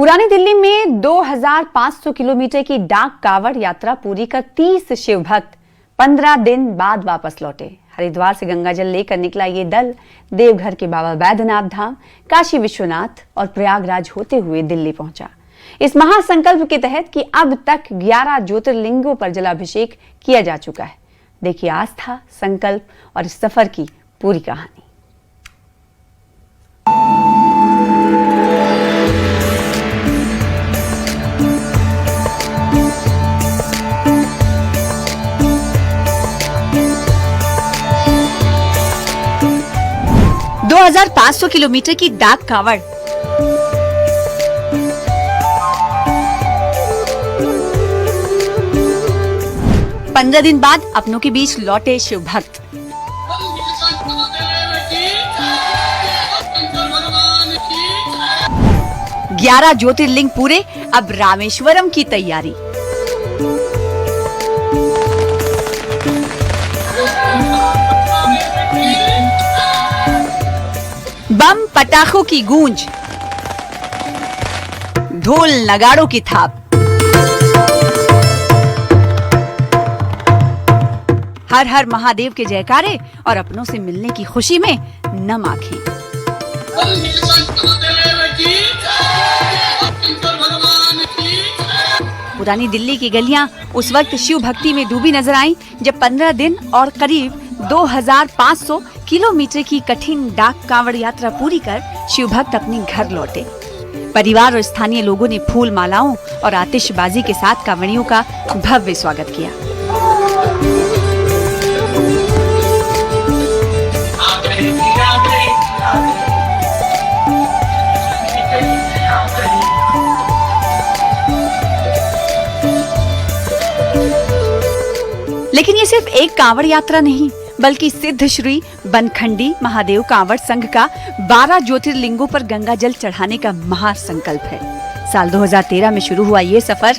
पुरानी दिल्ली में 2500 किलोमीटर की डाक कांवड़ यात्रा पूरी कर 30 शिव भक्त 15 दिन बाद वापस लौटे। हरिद्वार से गंगाजल लेकर निकला ये दल देवघर के बाबा बैद्यनाथ धाम, काशी विश्वनाथ और प्रयागराज होते हुए दिल्ली पहुंचा। इस महासंकल्प के तहत कि अब तक 11 ज्योतिर्लिंगों पर जलाभिषेक किया जा चुका है। देखिए आस्था, संकल्प और इस सफर की पूरी कहानी। दो 2500 किलोमीटर की डाक कांवड़। पंद्रह दिन बाद अपनों के बीच लौटे शिव भक्त। ग्यारह ज्योतिर्लिंग पूरे, अब रामेश्वरम की तैयारी। बम पटाखों की गूंज, ढोल नगाड़ों की थाप। हर हर महादेव के जयकारे और अपनों से मिलने की खुशी में नम आंखें। पुरानी दिल्ली की गलियां उस वक्त शिव भक्ति में डूबी नजर आईं जब 15 दिन और करीब 2500 किलोमीटर की कठिन डाक कांवड़ यात्रा पूरी कर शिव भक्त अपने घर लौटे। परिवार और स्थानीय लोगों ने फूल मालाओं और आतिशबाजी के साथ कांवड़ियों का भव्य स्वागत किया। लेकिन ये सिर्फ एक कांवड़ यात्रा नहीं, बल्कि सिद्ध श्री बनखंडी महादेव कांवड़ संघ का 12 ज्योतिर्लिंगों पर गंगा जल चढ़ाने का महासंकल्प है। साल 2013 में शुरू हुआ ये सफर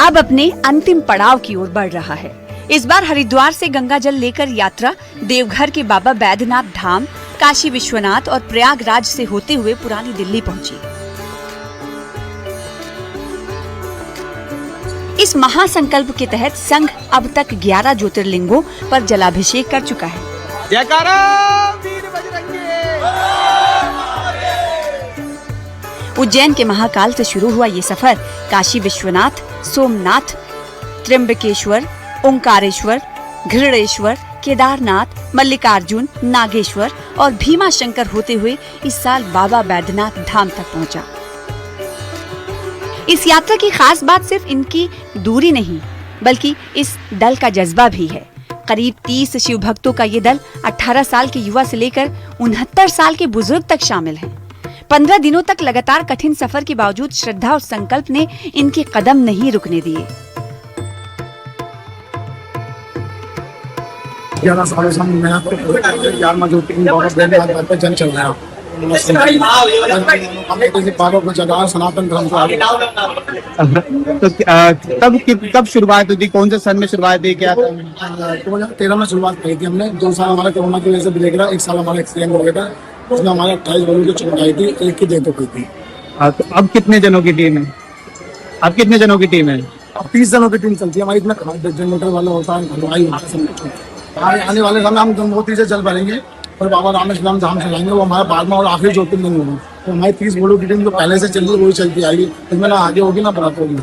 अब अपने अंतिम पड़ाव की ओर बढ़ रहा है। इस बार हरिद्वार से गंगा जल लेकर यात्रा देवघर के बाबा बैद्यनाथ धाम, काशी विश्वनाथ और प्रयागराज से होते हुए पुरानी दिल्ली पहुंची। इस महासंकल्प के तहत संघ अब तक 11 ज्योतिर्लिंगों पर जलाभिषेक कर चुका है। जयकारा वीर बजरंगी। उज्जैन के महाकाल से शुरू हुआ ये सफर काशी विश्वनाथ, सोमनाथ, त्र्यंबकेश्वर, ओंकारेश्वर, घृणेश्वर, केदारनाथ, मल्लिकार्जुन, नागेश्वर और भीमा शंकर होते हुए इस साल बाबा बैद्यनाथ धाम तक पहुंचा। इस यात्रा की खास बात सिर्फ इनकी दूरी नहीं, बल्कि इस दल का जज्बा भी है। करीब 30 शिव भक्तों का ये दल 18 साल के युवा से लेकर 69 साल के बुजुर्ग तक शामिल हैं। 15 दिनों तक लगातार कठिन सफर के बावजूद श्रद्धा और संकल्प ने इनके कदम नहीं रुकने दिए। 11 सालों से मैं आपको 11वां ज्योतिर्लिंग पर जल चल रहा हूँ। बाबा को जगा सनातन धर्म को आगे। तो कब शुरुआत हुई थी? कौन से सन में शुरुआत हुई? क्या 2013 में शुरुआत की थी हमने। 2 साल हमारा कोरोना की वजह से ब्रेक रहा, 1 साल हमारा एक्सीडेंट हो गया था। उसमें हमारे 28 लोगों की चोट आई थी, एक की डेथ हो गई थी। तो अब कितने जनों की टीम है? अब कितने जनों की टीम है? अब 30 जनों की टीम चलती है हमारी। इतना जनरेटर वाला होता है, हलवाई होता है। आने वाले समय हम गंगोत्री से चल पड़ेंगे और बाबा रामेश्वरम धाम से लाएंगे। वो हमारा 12वां और आखिरी ज्योतिर्लिंग होगा। तो हमारी 30 बोलों की टीम जो पहले से चल रही है वही चलती आएगी। इसमें ना आगे होगी ना बढ़ाते होगी।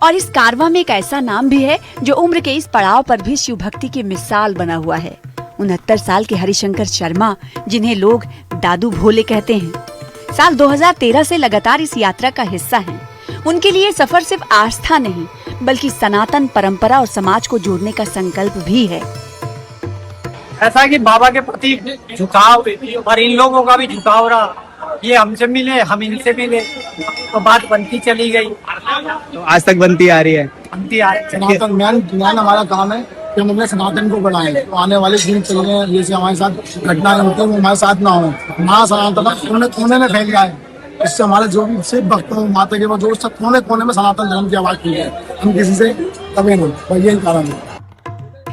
और इस कारवां में एक ऐसा नाम भी है जो उम्र के इस पड़ाव पर भी शिव भक्ति की मिसाल बना हुआ है। 69 साल के हरिशंकर शर्मा, जिन्हें लोग दादू भोले कहते हैं, साल 2013 से लगातार इस यात्रा का हिस्सा हैं। उनके लिए सफर सिर्फ आस्था नहीं, बल्कि सनातन परंपरा और समाज को जोड़ने का संकल्प भी है। ऐसा कि बाबा के प्रति झुकाव और इन लोगों का भी झुकाव रहा। ये हमसे मिले, हम इनसे मिले, तो बात बनती चली गई। तो आज तक बनती आ रही है। सनातन ज्ञान हमारा काम है कि हम अपने सनातन को बढ़ाएं। तो आने वाले दिन चल रहे हैं, जैसे हमारे साथ घटनाएं होती है वो हमारे साथ ना हो। महासनातन कोने में फैल जाए, इससे हमारे जो भी शिव भक्त हो, माता के वो जो सब कोने कोने में सनातन धर्म की आवाज की जाए। हम किसी से कभी नहीं, यही कारण है।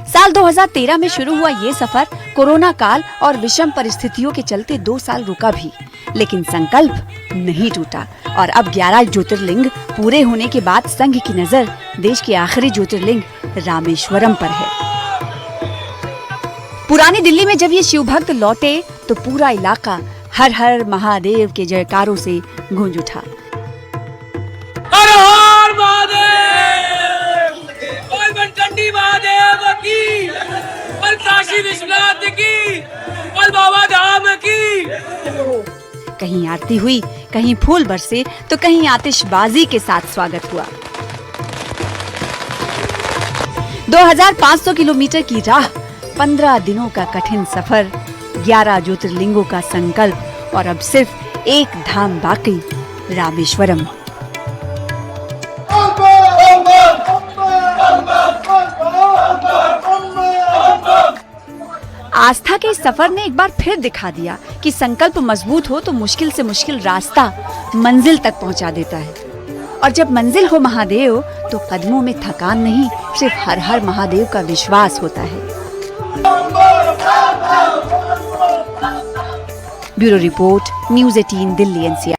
साल 2013 में शुरू हुआ ये सफर कोरोना काल और विषम परिस्थितियों के चलते 2 साल रुका भी, लेकिन संकल्प नहीं टूटा और अब 11 ज्योतिर्लिंग पूरे होने के बाद संघ की नजर देश के आखिरी ज्योतिर्लिंग रामेश्वरम पर है। पुरानी दिल्ली में जब ये शिव भक्त लौटे तो पूरा इलाका हर हर महादेव के जयकारों से गूंज उठा। हर हर महादेव, बोल बनचंडी महादेव की, बोल काशी विश्वनाथ की, बोल बाबा धाम की। कहीं आरती हुई, कहीं फूल बरसे तो कहीं आतिशबाजी के साथ स्वागत हुआ। 2500 किलोमीटर की राह, 15 दिनों का कठिन सफर, 11 ज्योतिर्लिंगों का संकल्प और अब सिर्फ एक धाम बाकी, रामेश्वरम। आस्था के इस सफर ने एक बार फिर दिखा दिया कि संकल्प मजबूत हो तो मुश्किल से मुश्किल रास्ता मंजिल तक पहुंचा देता है। और जब मंजिल हो महादेव तो कदमों में थकान नहीं, सिर्फ हर हर महादेव का विश्वास होता है। Bureau report, news 18 Delhi NCR।